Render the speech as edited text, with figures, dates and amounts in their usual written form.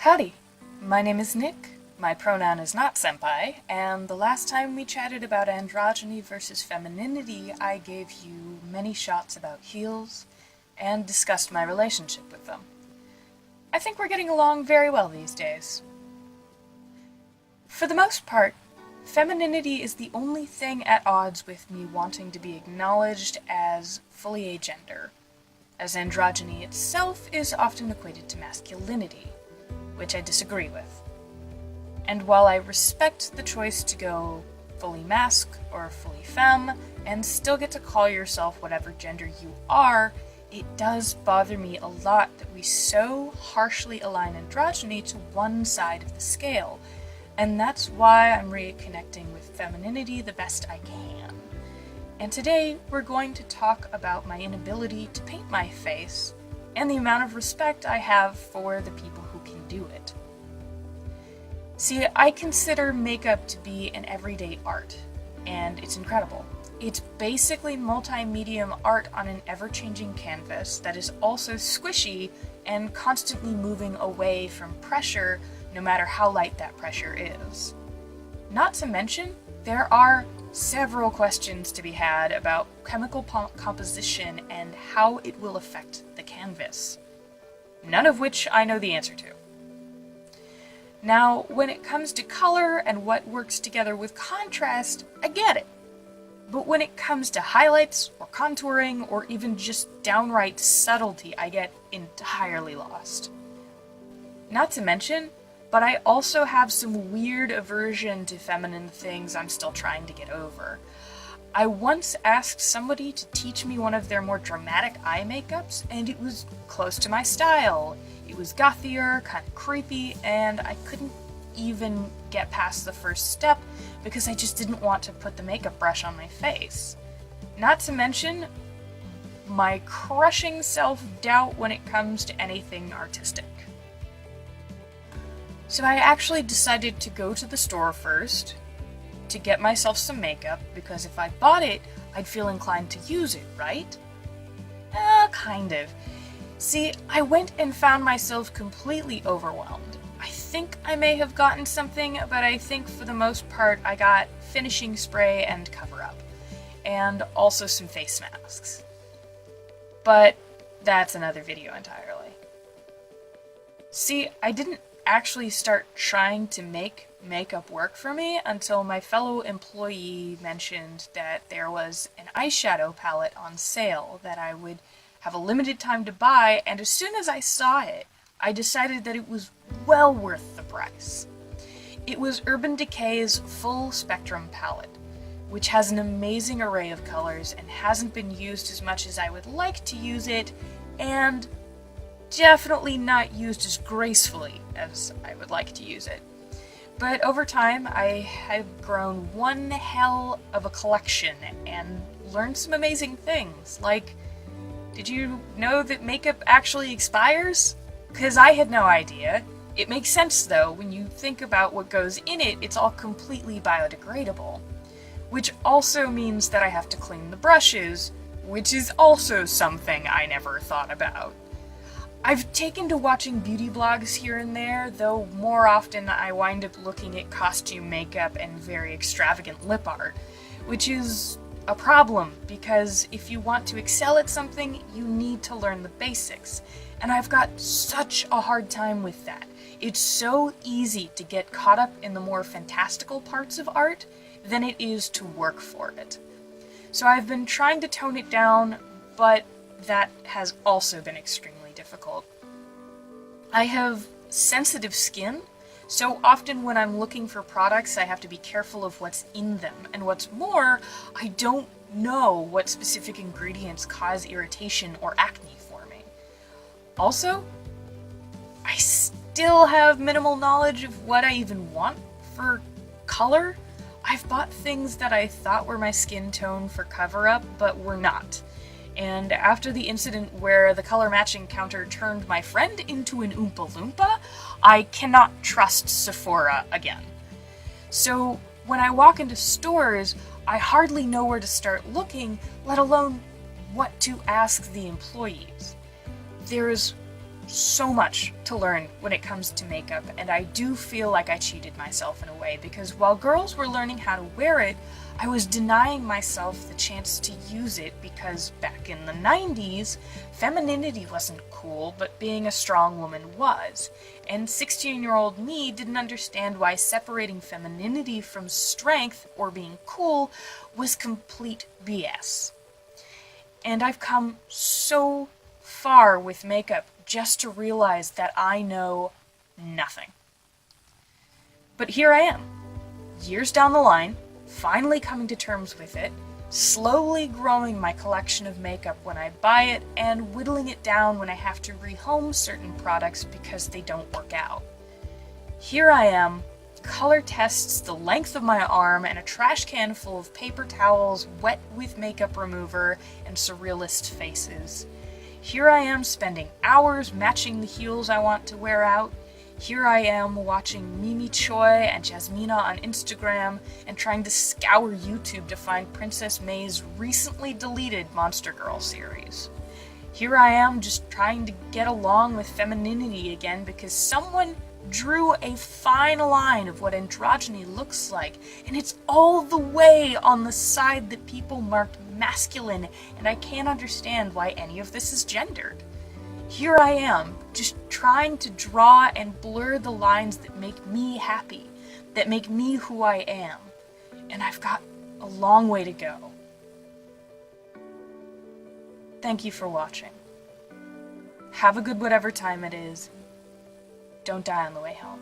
Howdy, my name is Nick, my pronoun is not senpai, and the last time we chatted about androgyny versus femininity, I gave you many shots about heels and discussed my relationship with them. I think we're getting along very well these days. For the most part, femininity is the only thing at odds with me wanting to be acknowledged as fully agender, as androgyny itself is often equated to masculinity, which I disagree with. And while I respect the choice to go fully masc or fully femme, and still get to call yourself whatever gender you are, it does bother me a lot that we so harshly align androgyny to one side of the scale, and that's why I'm reconnecting with femininity the best I can. And today we're going to talk about my inability to paint my face, and the amount of respect I have for the people who can do it. See, I consider makeup to be an everyday art, and it's incredible. It's basically multi-medium art on an ever-changing canvas that is also squishy and constantly moving away from pressure, no matter how light that pressure is. Not to mention, there are several questions to be had about chemical composition and how it will affect the canvas, none of which I know the answer to. Now, when it comes to color and what works together with contrast, I get it. But when it comes to highlights or contouring or even just downright subtlety, I get entirely lost. Not to mention, but I also have some weird aversion to feminine things I'm still trying to get over. I once asked somebody to teach me one of their more dramatic eye makeups, and it was close to my style. It was gothier, kind of creepy, and I couldn't even get past the first step because I just didn't want to put the makeup brush on my face. Not to mention my crushing self-doubt when it comes to anything artistic. So I actually decided to go to the store first to get myself some makeup, because if I bought it, I'd feel inclined to use it, right? Kind of. See, I went and found myself completely overwhelmed. I think I may have gotten something, but I think for the most part I got finishing spray and cover-up, and also some face masks. But that's another video entirely. See, I didn't actually start trying to make makeup work for me until my fellow employee mentioned that there was an eyeshadow palette on sale that I would have a limited time to buy, and as soon as I saw it, I decided that it was well worth the price. It was Urban Decay's Full Spectrum palette, which has an amazing array of colors and hasn't been used as much as I would like to use it, and definitely not used as gracefully as I would like to use it. But over time, I have grown one hell of a collection and learned some amazing things, like, did you know that makeup actually expires? Because I had no idea. It makes sense though, when you think about what goes in it, it's all completely biodegradable. Which also means that I have to clean the brushes, which is also something I never thought about. I've taken to watching beauty blogs here and there, though more often I wind up looking at costume makeup and very extravagant lip art, which is a problem, because if you want to excel at something, you need to learn the basics, and I've got such a hard time with that. It's so easy to get caught up in the more fantastical parts of art than it is to work for it. So I've been trying to tone it down, but that has also been extremely difficult. I have sensitive skin, so often when I'm looking for products, I have to be careful of what's in them, and what's more, I don't know what specific ingredients cause irritation or acne for me. Also, I still have minimal knowledge of what I even want for color. I've bought things that I thought were my skin tone for cover-up, but were not. And after the incident where the color matching counter turned my friend into an Oompa Loompa, I cannot trust Sephora again. So when I walk into stores, I hardly know where to start looking, let alone what to ask the employees. There's so much to learn when it comes to makeup, and I do feel like I cheated myself in a way, because while girls were learning how to wear it, I was denying myself the chance to use it, because back in the 90s, femininity wasn't cool, but being a strong woman was. And 16-year-old me didn't understand why separating femininity from strength or being cool was complete BS. And I've come so far with makeup just to realize that I know nothing. But here I am, years down the line, finally coming to terms with it, slowly growing my collection of makeup when I buy it, and whittling it down when I have to rehome certain products because they don't work out. Here I am, color tests the length of my arm and a trash can full of paper towels wet with makeup remover and surrealist faces. Here I am spending hours matching the heels I want to wear out. Here I am watching Mimi Choi and Jasmina on Instagram and trying to scour YouTube to find Princess May's recently deleted Monster Girl series. Here I am just trying to get along with femininity again because someone drew a fine line of what androgyny looks like, and it's all the way on the side that people marked masculine, and I can't understand why any of this is gendered. Here I am, just trying to draw and blur the lines that make me happy, that make me who I am, and I've got a long way to go. Thank you for watching. Have a good whatever time it is. Don't die on the way home.